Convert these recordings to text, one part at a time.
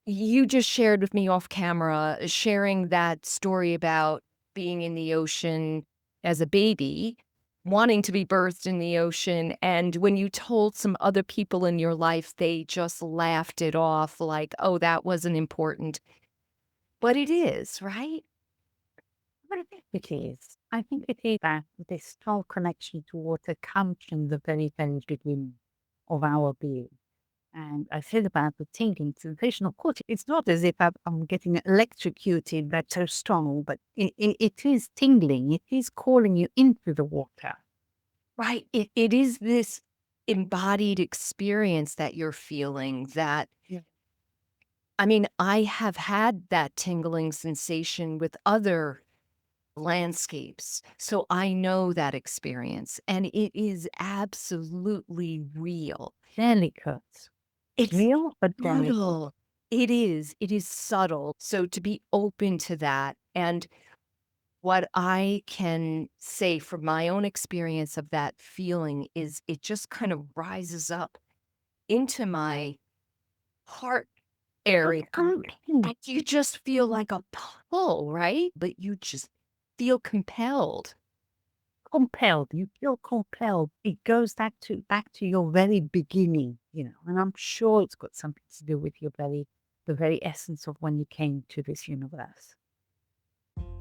you just shared with me off camera, sharing that story about being in the ocean as a baby, wanting to be birthed in the ocean. And when you told some other people in your life, they just laughed it off like, oh, that wasn't important. But it is, right? But I think it is. I think it is that this strong connection to water comes from the very, very beginning of our being. And I said about the tingling sensation. Of course, it's not as if I'm getting electrocuted, that's so strong, but it is tingling. It is calling you into the water. Right. It is this embodied experience that you're feeling that Yeah. I mean, I have had that tingling sensation with other landscapes, so I know that experience, and it is absolutely real. Delicate. It's Real, but delicate. subtle. It is subtle, so to be open to that, and what I can say from my own experience of that feeling is it just kind of rises up into my heart area. Completely And you just feel like a pull, right? But you just feel compelled. compelled. You feel compelled. It goes back to your very beginning, and I'm sure it's got something to do with the very essence of when you came to this universe.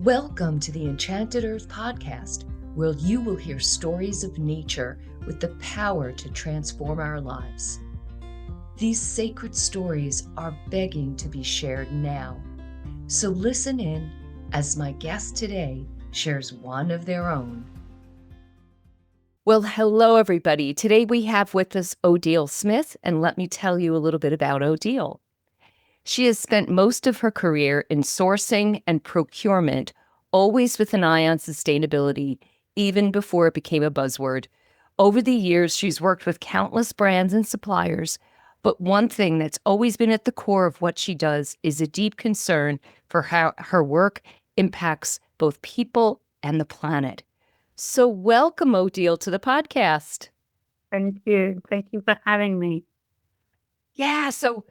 Welcome to the Enchanted Earth Podcast, where you will hear stories of nature with the power to transform our lives. These sacred stories are begging to be shared now. So listen in as my guest today shares one of their own. Well, hello, everybody. Today we have with us Odile Smith, and let me tell you a little bit about Odile. She has spent most of her career in sourcing and procurement, always with an eye on sustainability, even before it became a buzzword. Over the years, she's worked with countless brands and suppliers, but one thing that's always been at the core of what she does is a deep concern for how her work impacts both people and the planet. So, welcome, Odile, to the podcast. Thank you. Thank you for having me. Yeah, so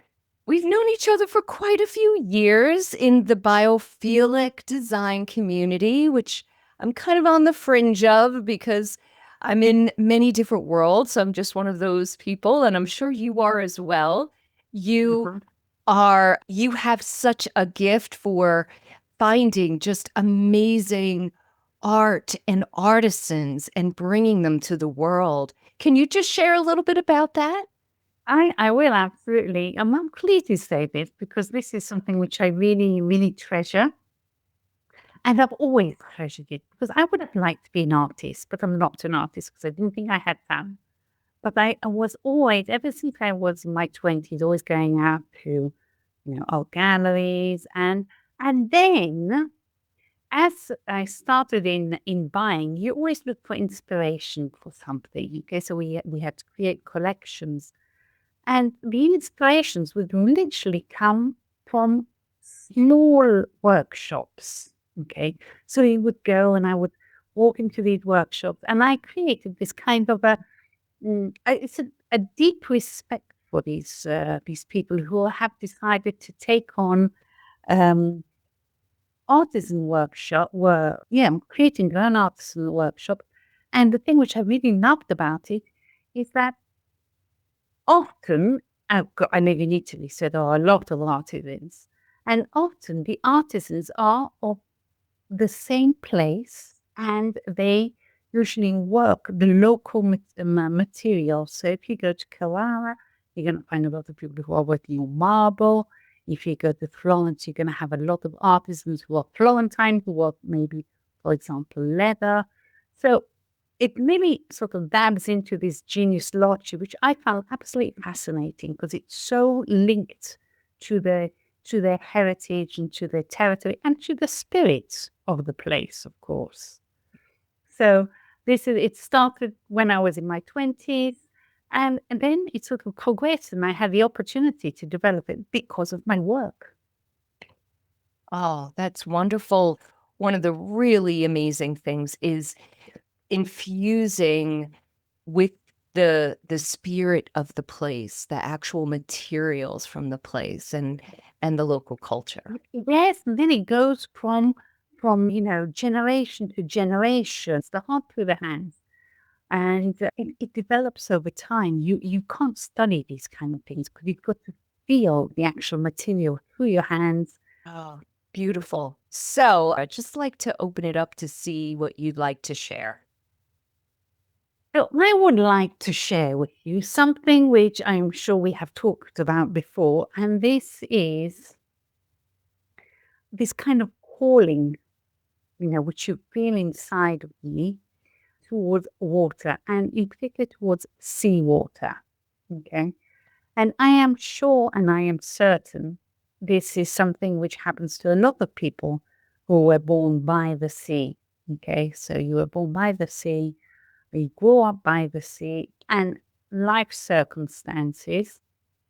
we've known each other for quite a few years in the biophilic design community, which I'm kind of on the fringe of because I'm in many different worlds. So I'm just one of those people, and I'm sure you are as well. You Mhm. you have such a gift for finding just amazing art and artisans and bringing them to the world. Can you just share a little bit about that? I will absolutely. I'm pleased to say this because this is something which I really, really treasure. And I've always treasured it because I would have liked to be an artist, but I'm not an artist because I didn't think I had time. But I was always, ever since I was in my 20s, always going out to, art galleries. And then as I started in buying, you always look for inspiration for something. Okay, so we had to create collections. And the inspirations would literally come from small workshops. Okay. So we would go and I would walk into these workshops and I created this kind of it's a deep respect for these people who have decided to take on um, artisan workshop I'm creating their own artisan workshop. And the thing which I really loved about it is that often, I live in Italy, so there are a lot of artisans, and often the artisans are of the same place and they usually work the local material. So if you go to Carrara, you're going to find a lot of people who are working on marble. If you go to Florence, you're going to have a lot of artisans who are Florentine, who work maybe, for example, leather. So it really sort of dabs into this genius logic, which I found absolutely fascinating because it's so linked to their heritage and to their territory and to the spirits of the place, of course. So it started when I was in my 20s and then it sort of progressed and I had the opportunity to develop it because of my work. Oh, that's wonderful. One of the really amazing things is infusing with the spirit of the place, the actual materials from the place. And and the local culture. Yes, and then it goes from generation to generation. It's the heart through the hands. And it develops over time. You can't study these kind of things because you've got to feel the actual material through your hands. Oh, beautiful. So I'd just like to open it up to see what you'd like to share. So I would like to share with you something which I'm sure we have talked about before, and this is this kind of calling, which you feel inside of me towards water, and in particular towards seawater. Okay. And I am sure and I am certain this is something which happens to a lot of people who were born by the sea. Okay. So you were born by the sea, you grew up by the sea, and life circumstances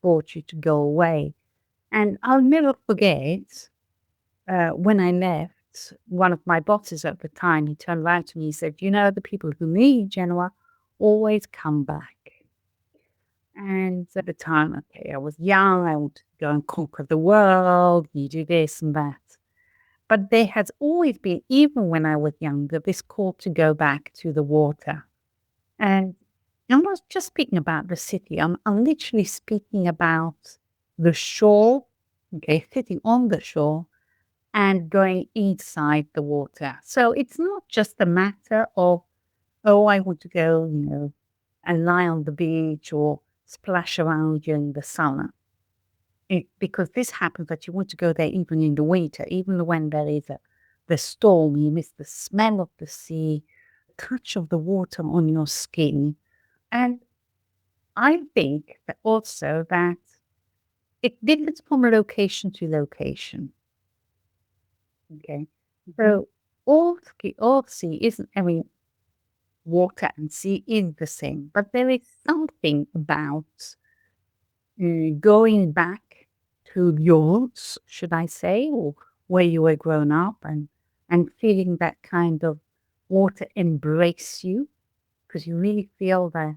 brought you to go away. And I'll never forget when I left, one of my bosses at the time, he turned around to me and said, the people who leave Genoa always come back. And at the time, okay, I was young, I wanted to go and conquer the world, you do this and that. But there has always been, even when I was younger, this call to go back to the water. And I'm not just speaking about the city, I'm literally speaking about the shore, okay, sitting on the shore and going inside the water. So it's not just a matter of, I want to go, and lie on the beach or splash around in the summer. Because this happens that you want to go there even in the winter, even when there is the storm, you miss the smell of the sea, the touch of the water on your skin. And I think that also that it differs from location to location. Okay. So all sea isn't, water and sea is the same, but there is something about going back to your roots, should I say, or where you were grown up, and feeling that kind of water embrace you, because you really feel that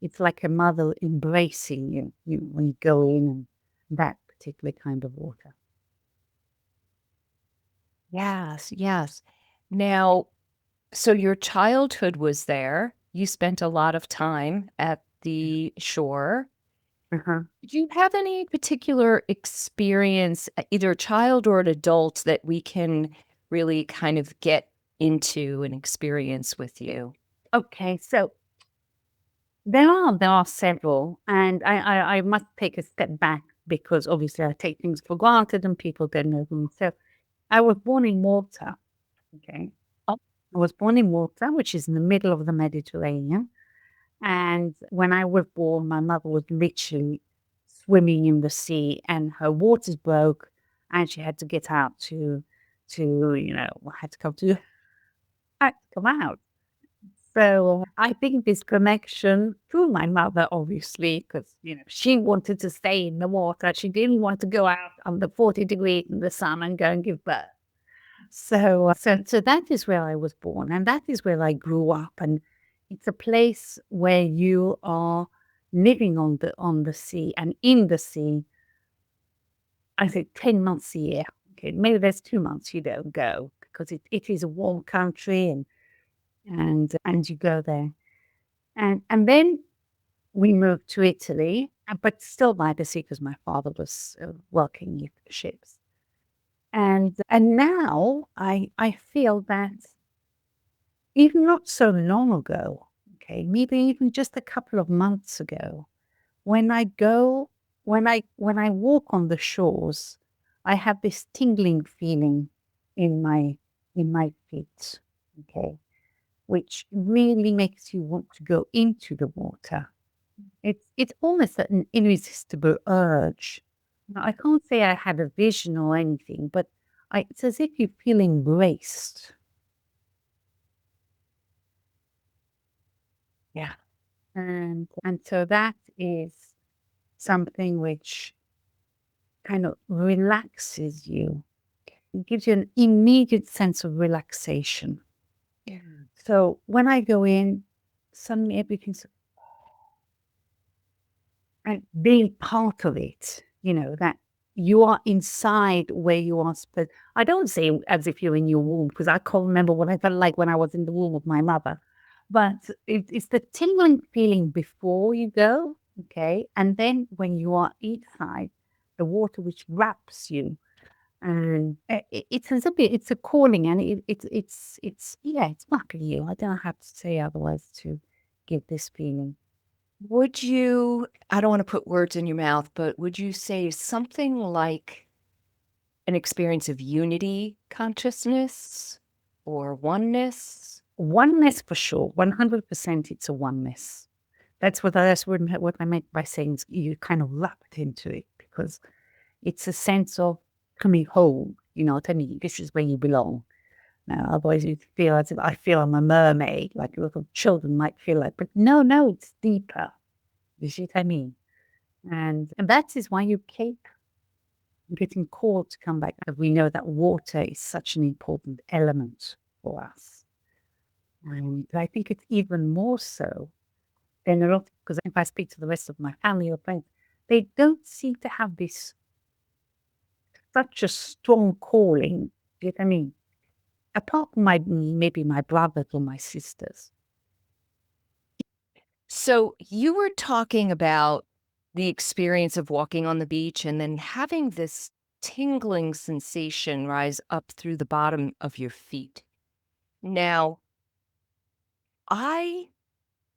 it's like a mother embracing you, when you go in that particular kind of water. Yes, yes. Now, so your childhood was there. You spent a lot of time at the shore. Uh-huh. Do you have any particular experience, either a child or an adult, that we can really kind of get into and experience with you? Okay, so there are several, and I must take a step back because obviously I take things for granted and people don't know them. So I was born in Malta. Okay. Oh. I was born in Malta, which is in the middle of the Mediterranean. And when I was born, my mother was literally swimming in the sea and her waters broke and she had to get out had to come out. So I think this connection through my mother, obviously, because, she wanted to stay in the water. She didn't want to go out under 40 degrees in the sun and go and give birth. So that is where I was born, and that is where I grew up. And it's a place where you are living on the sea and in the sea. I think 10 months a year. Okay, maybe there's 2 months you don't go because it is a warm country, and you go there. And then we moved to Italy, but still by the sea because my father was working with ships. And now I feel that even not so long ago, okay, maybe even just a couple of months ago, when I walk on the shores, I have this tingling feeling in my feet, okay, which really makes you want to go into the water. It's almost an irresistible urge. Now, I can't say I had a vision or anything, but it's as if you feel embraced. Yeah. And so that is something which kind of relaxes you. It gives you an immediate sense of relaxation. Yeah. So when I go in, suddenly everything's, and being part of it, that you are inside where you are supposed. I don't say as if you're in your womb, because I can't remember what I felt like when I was in the womb of my mother. But it's the tingling feeling before you go, okay? And then when you are inside, the water which wraps you. And it's a bit, it's a calling, and yeah, it's wrapping you. I don't have to say otherwise to give this feeling. Would you, I don't want to put words in your mouth, but would you say something like an experience of unity consciousness or oneness? Oneness for sure, 100%. It's a oneness. That's what I meant by saying you kind of wrap it into it, because it's a sense of coming home. You know, telling you this is where you belong. Now, otherwise you feel as if I feel I'm a mermaid, like little children might feel like. But no, it's deeper. You see what I mean? And that is why you keep getting called to come back. We know that water is such an important element for us. And I think it's even more so than a lot, because if I speak to the rest of my family or friends, they don't seem to have this such a strong calling. You know what I mean? Apart from maybe my brothers or my sisters. So you were talking about the experience of walking on the beach and then having this tingling sensation rise up through the bottom of your feet. Now, I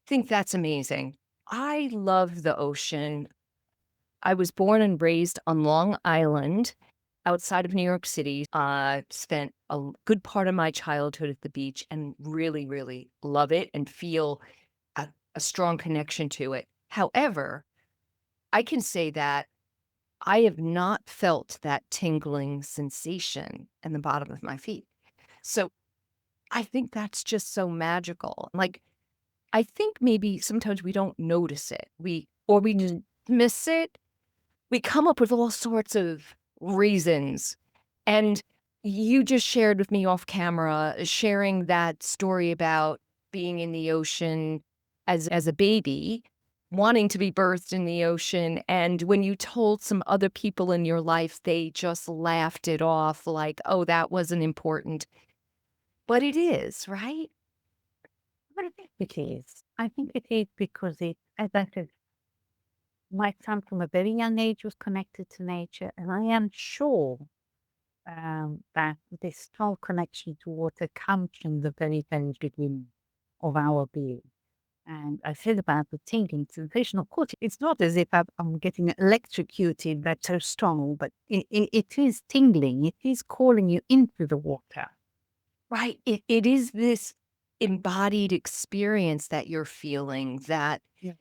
think that's amazing. I love the ocean. I was born and raised on Long Island outside of New York City. Spent a good part of my childhood at the beach and really, really love it and feel a strong connection to it. However, I can say that I have not felt that tingling sensation in the bottom of my feet. So I think that's just so magical. Like, I think maybe sometimes we don't notice it. We just miss it. We come up with all sorts of reasons. And you just shared with me off camera, sharing that story about being in the ocean as a baby, wanting to be birthed in the ocean. And when you told some other people in your life, they just laughed it off like, oh, that wasn't important. But it is, right? But I think it is. I think it is because as I said, my son from a very young age was connected to nature, and I am sure that this strong connection to water comes from the very, very beginning of our being. And I said about the tingling sensation. Of course, it's not as if I'm getting electrocuted, that's so strong, but it is tingling. It is calling you into the water. Right. It is this embodied experience that you're feeling that, Yeah.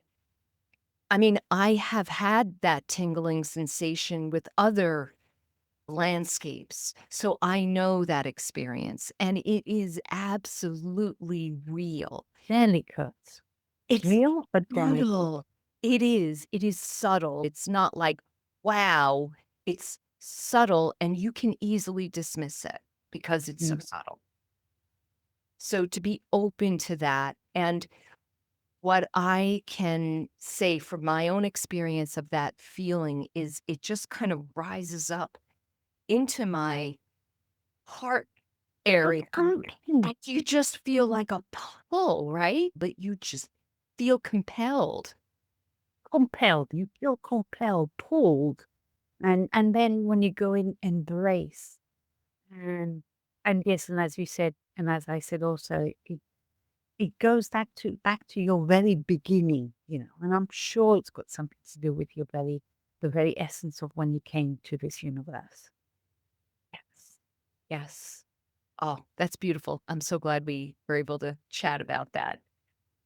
I mean, I have had that tingling sensation with other landscapes. So I know that experience and it is absolutely real. Delicate. It's Real, but delicate. subtle. It is. It is subtle. It's not like, wow, it's subtle and you can easily dismiss it because it's so subtle. So to be open to that, and what I can say from my own experience of that feeling is it just kind of rises up into my heart area. Like you just feel like a pull, right? But you just feel compelled. Compelled. You feel compelled, pulled. And then when you go in, embrace. And yes, and as you said, and as I said also, it goes back to your very beginning, you know, and I'm sure it's got something to do with the very essence of when you came to this universe. Yes. Yes. Oh, that's beautiful. I'm so glad we were able to chat about that.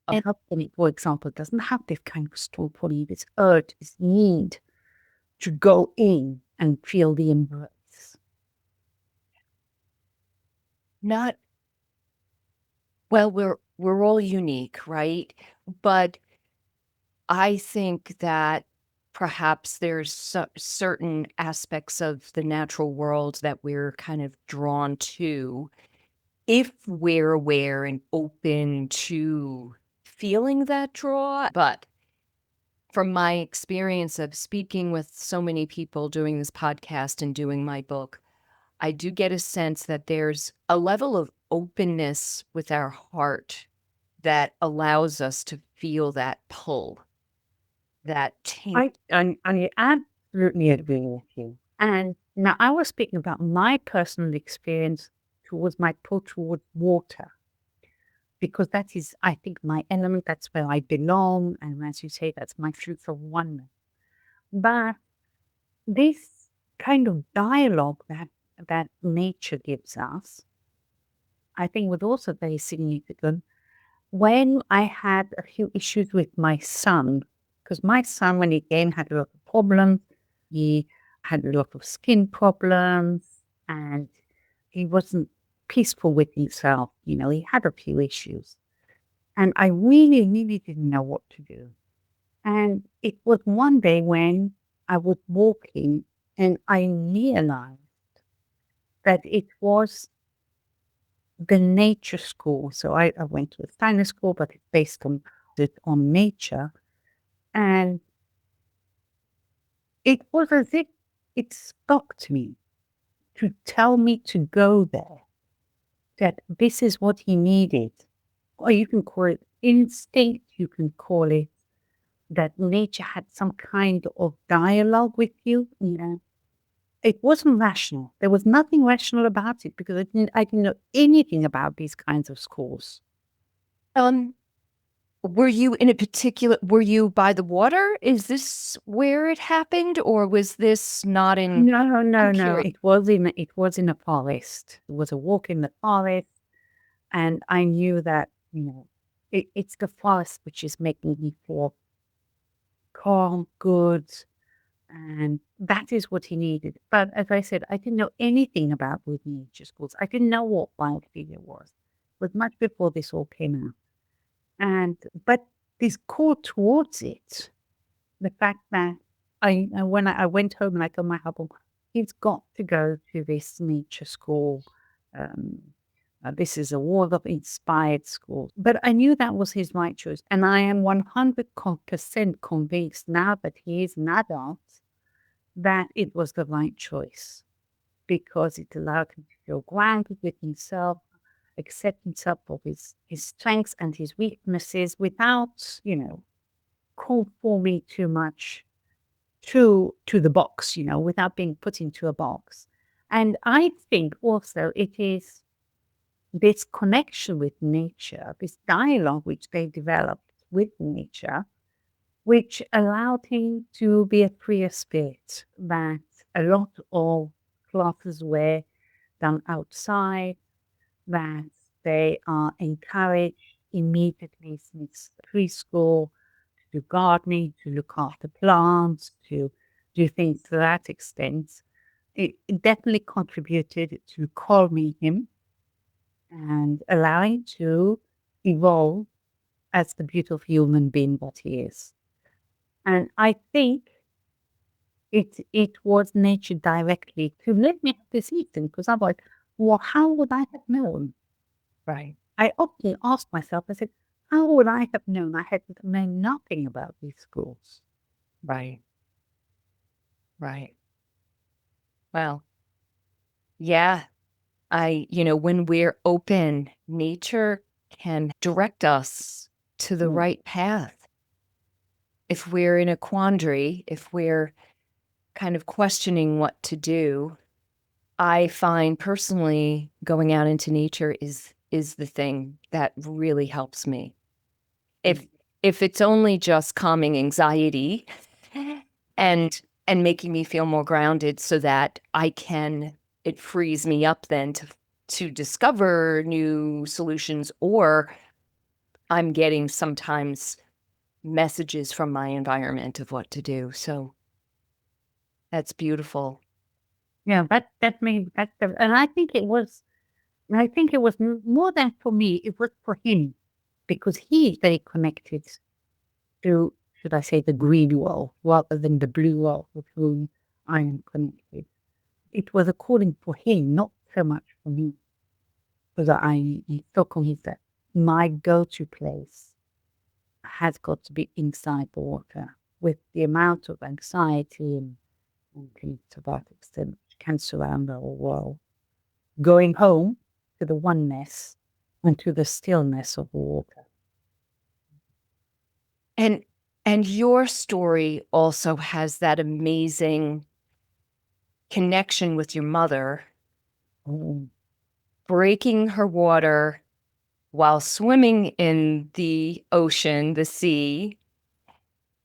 And company, for example, doesn't have this kind of strong pull, this urge, this need to go in and feel the embrace. Not well, we're all unique, right? But I think that perhaps there's certain aspects of the natural world that we're kind of drawn to if we're aware and open to feeling that draw. But from my experience of speaking with so many people, doing this podcast and doing my book, I do get a sense that there's a level of openness with our heart that allows us to feel that pull, that I absolutely agree with you. And now I was speaking about my personal experience towards my pull towards water, because that is, I think, my element. That's where I belong. And as you say, that's my truth of oneness. But this kind of dialogue that nature gives us, I think was also very significant when I had a few issues with my son. Because my son, when he again had a lot of problems, he had a lot of skin problems, and he wasn't peaceful with himself. He had a few issues. And I really, really didn't know what to do. And it was one day when I was walking and I realized that it was the nature school. So I went to a science school, but it's based on nature. And it was as if it spoke to me to tell me to go there, that this is what he needed. Or you can call it instinct, you can call it that nature had some kind of dialogue with you. It wasn't rational. There was nothing rational about it because I didn't know anything about these kinds of schools. Were you were you by the water? Is this where it happened, or was this not in? No. It was in a forest. It was a walk in the forest, and I knew that it's the forest which is making me feel calm, good, and that is what he needed. But as I said, I didn't know anything about wood nature schools. I didn't know what biophilia was. It was much before this all came out. But this call towards it, the fact that when I went home and I told my husband, he's got to go to this nature school. This is a world of inspired school. But I knew that was his right choice. And I am 100% convinced now that he is an adult that it was the right choice, because it allowed him to feel grounded with himself, accept himself for his strengths and his weaknesses without, conforming too much to the box, without being put into a box. And I think also it is this connection with nature, this dialogue which they developed with nature, which allowed him to be a freer spirit, that a lot of classes were done outside, that they are encouraged immediately since preschool to do gardening, to look after plants, to do things to that extent. It definitely contributed to calming him and allowing to evolve as the beautiful human being that he is. And I think it was nature directly to let me have this eaten, because I'm like, well, how would I have known? Right. I often ask myself, I said, how would I have known? I had known nothing about these schools. Right. Well, yeah. When we're open, nature can direct us to the right path. If we're in a quandary, if we're kind of questioning what to do, I find personally going out into nature is the thing that really helps me. If it's only just calming anxiety and making me feel more grounded so that it frees me up then to discover new solutions, or I'm getting sometimes messages from my environment of what to do. So that's beautiful. Yeah, and I think it was more than for me, it was for him, because he is very connected to, should I say, the green world rather than the blue world with whom I am connected. It was a calling for him, not so much for me, because I feel convinced that my go-to place has got to be inside the water. with the amount of anxiety and things to that extent can surround our world. Going home to the oneness and to the stillness of water. And your story also has that amazing connection with your mother, breaking her water while swimming in the ocean, the sea.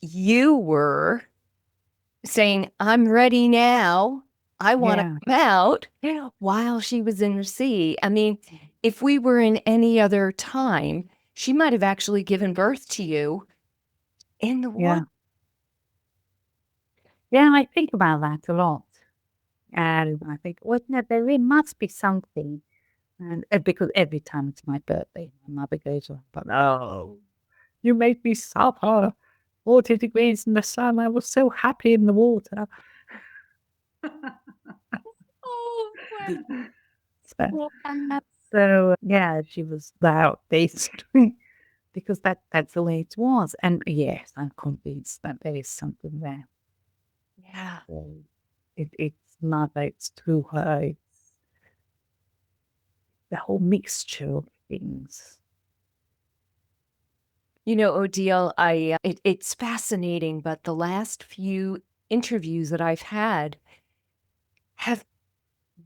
You were saying, I'm ready now. I want to come out while she was in the sea. I mean, if we were in any other time, she might have actually given birth to you in the water. Yeah, I think about that a lot. And I think, well, no, there really must be something. And because every time it's my birthday, my mother goes, but oh, you made me suffer 40 degrees in the sun. I was so happy in the water. So yeah, she was out basically because that's the way it was. And yes, I'm convinced that there is something there. Yeah. It's not that it's through her, it's the whole mixture of things. You know, Odile, it's fascinating, but the last few interviews that I've had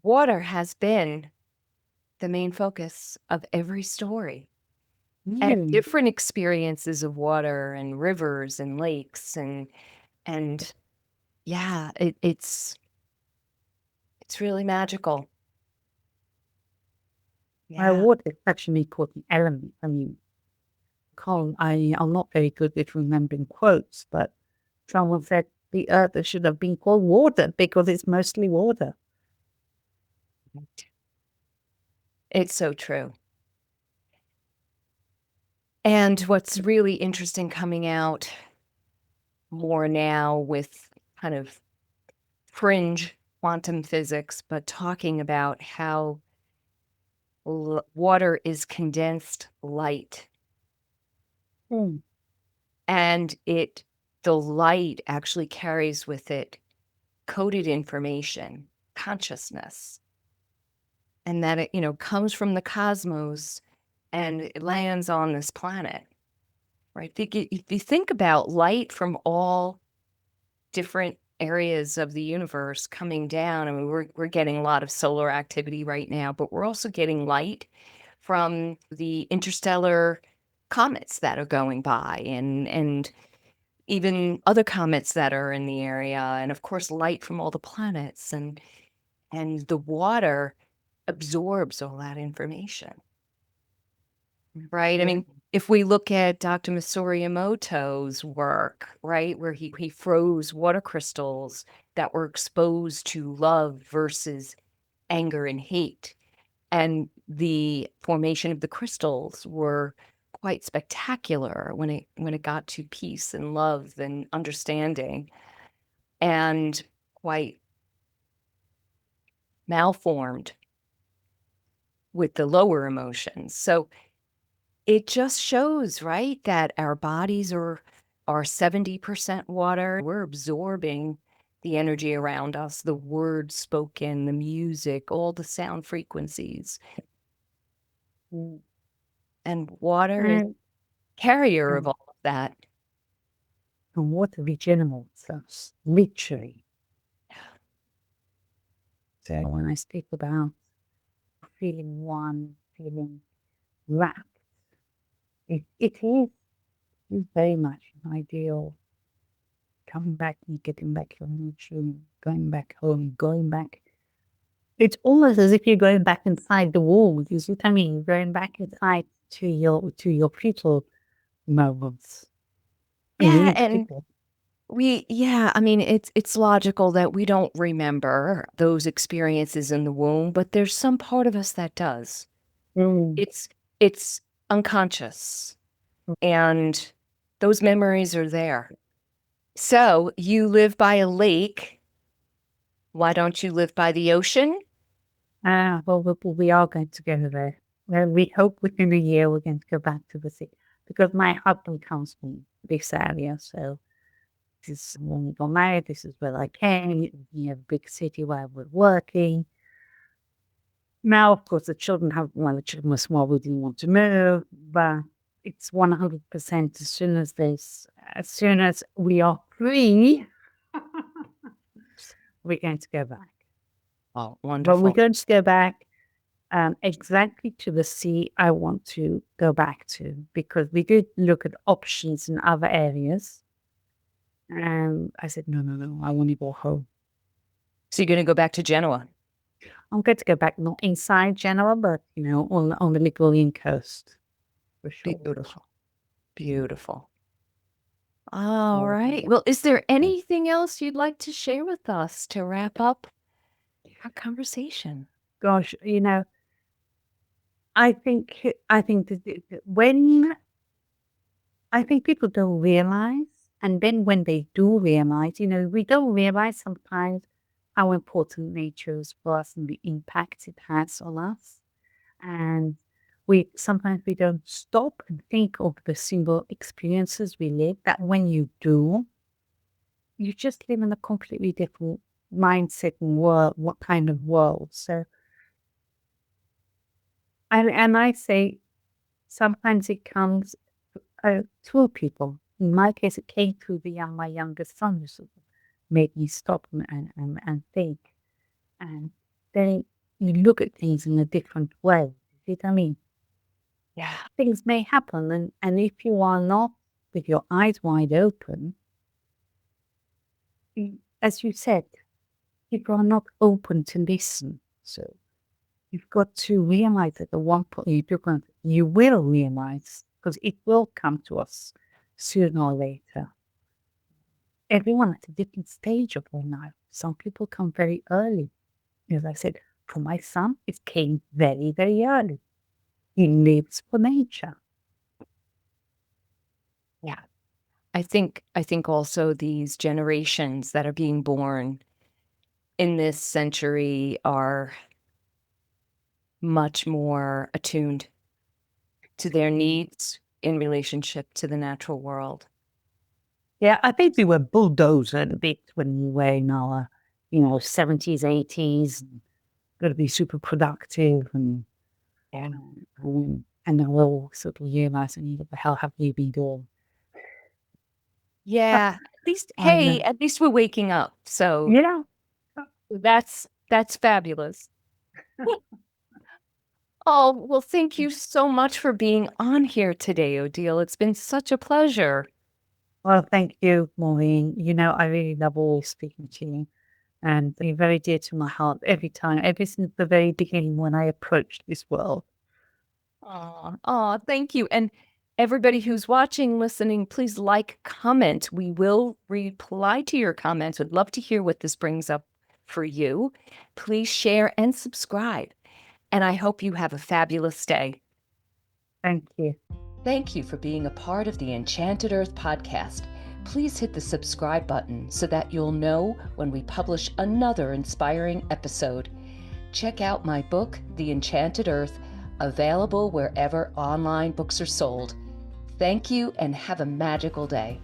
water has been the main focus of every story. And different experiences of water and rivers and lakes and yeah, it's really magical. Yeah. Water is such an important element. I mean, I'm not very good at remembering quotes, but someone said the earth should have been called water because it's mostly water. It's so true. And what's really interesting coming out more now with kind of fringe quantum physics, but talking about how water is condensed light. And the light actually carries with it coded information, consciousness, and that it comes from the cosmos and it lands on this planet, right? If you think about light from all different areas of the universe coming down, I mean, we're getting a lot of solar activity right now, but we're also getting light from the interstellar comets that are going by and even other comets that are in the area, and of course light from all the planets, and the water absorbs all that information, right? I mean, if we look at Dr. Masaru Emoto's work, right, where he froze water crystals that were exposed to love versus anger and hate, and the formation of the crystals were quite spectacular when it got to peace and love and understanding, and quite malformed with the lower emotions. So it just shows, right, that our bodies are 70% water. We're absorbing the energy around us, the words spoken, the music, all the sound frequencies. And water is carrier of all of that. And water regenerates us, literally. So when I speak about feeling one, feeling wrapped, it is very much an ideal coming back and getting back your nature, going back home, going back. It's almost as if you're going back inside the womb. You see what I mean? Going back inside to your fetal moments. Yeah, and I mean, it's logical that we don't remember those experiences in the womb, but there's some part of us that does. It's unconscious, and those memories are there. So you live by a lake. Why don't you live by the ocean? Well, we are going to go there. Well, we hope within a year we're going to go back to the sea because my husband comes from this area, so This is when we got married. This is where I came. You know, big city where I was working. Now, of course, the children were small. We didn't want to move, but it's 100% as soon as we are free, we're going to go back. Oh, But wonderful. we're going to go back exactly to the sea I want to go back to, because we did look at options in other areas. And I said, no, I want to go home. So you're going to go back to Genoa? I'm going to go back, not inside Genoa, but, you know, on the Ligurian coast. For sure. Beautiful. Beautiful. All right. Well, is there anything else you'd like to share with us to wrap up our conversation? Gosh, you know, I think people don't realize, and then when they do realize, you know, we don't realize sometimes how important nature is for us and the impact it has on us. And sometimes we don't stop and think of the single experiences we live, that when you do, you just live in a completely different mindset and world, what kind of world. So, and I say, sometimes it comes through people. In my case, it came through my youngest son, who sort of made me stop and think. And then you look at things in a different way. You see what I mean? Yeah. Things may happen, and if you are not with your eyes wide open, as you said, people are not open to listen. So you've got to realize that at one point you will realize, because it will come to us sooner or later. Everyone at a different stage of their life. Some people come very early. As I said, for my son, it came very, very early. He lives for nature. Yeah. I think also these generations that are being born in this century are much more attuned to their needs in relationship to the natural world. Yeah, I think we were bulldozed a bit when we were in our, 70s, 80s, got to be super productive and now we're all sort of realizing, what the hell have we been doing? Yeah. At least we're waking up. So Yeah. that's fabulous. Oh, well, thank you so much for being on here today, Odile. It's been such a pleasure. Well, thank you, Maureen. You know, I really love always speaking to you. And you're very dear to my heart every since the very beginning when I approached this world. Oh, thank you. And everybody who's watching, listening, please comment. We will reply to your comments. Would love to hear what this brings up for you. Please share and subscribe. And I hope you have a fabulous day. Thank you. Thank you for being a part of the Enchanted Earth Podcast. Please hit the subscribe button so that you'll know when we publish another inspiring episode. Check out my book, The Enchanted Earth, available wherever online books are sold. Thank you and have a magical day.